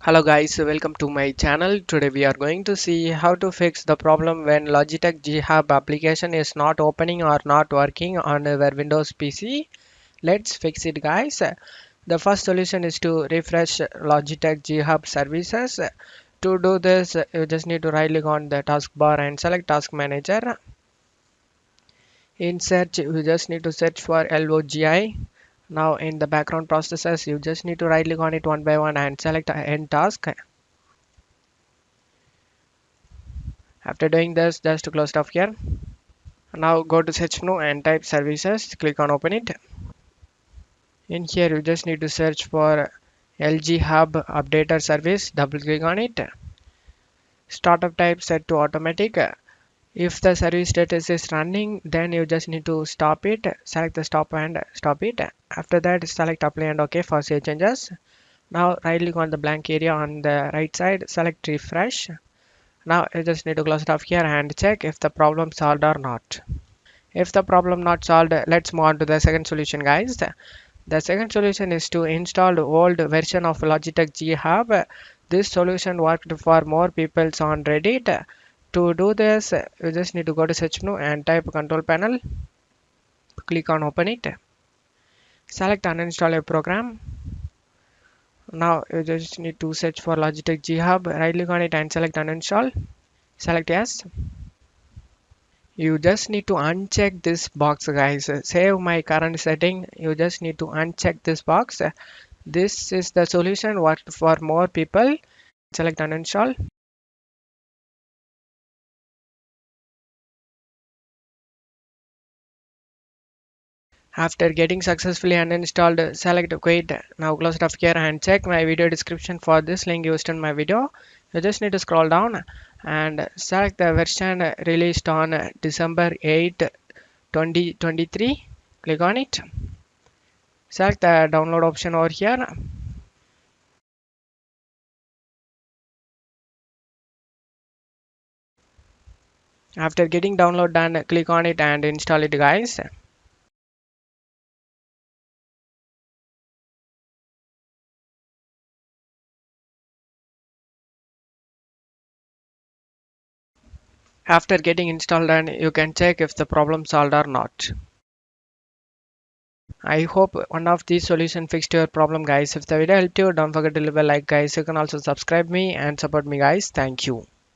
Hello guys, welcome to my channel. Today we are going to see how to fix the problem when Logitech G Hub application is not opening or not working on our Windows PC. Let's fix it guys. The first solution is to refresh Logitech G Hub services. To do this, you just need to right click on the taskbar and select Task Manager. In search, you just need to search for Logi. Now in the background processes, you just need to right click on it one by one and select End Task. After doing this, just to close it off here. Now go to search menu and type services. Click on open it. In here, you just need to search for LG Hub Updater Service. Double click on it. Startup type set to automatic. If the service status is running, then you just need to stop it. Select the stop and stop it. After that, select apply and OK for save changes. Now right click on the blank area on the right side. Select refresh. Now you just need to close it off here and check if the problem solved or not. If the problem not solved, let's move on to the second solution guys. The second solution is to install the old version of Logitech G Hub. This solution worked for more people on Reddit. To do this, you just need to go to search menu and type control panel. Click on open it. Select uninstall a program. Now you just need to search for Logitech G Hub. Right click on it and select uninstall. Select yes. You just need to uncheck this box guys. Save my current setting. You just need to uncheck this box. This is the solution worked for more people. Select uninstall. After getting successfully uninstalled, select quit. Now close it off here and check my video description for this link used in my video. You just need to scroll down and select the version released on December 8, 2023. Click on it. Select the download option over here. After getting download done, click on it and install it guys. After getting installed done, you can check if the problem solved or not. I hope one of these solutions fixed your problem guys. If the video helped you, don't forget to leave a like guys. You can also subscribe me and support me guys. Thank you.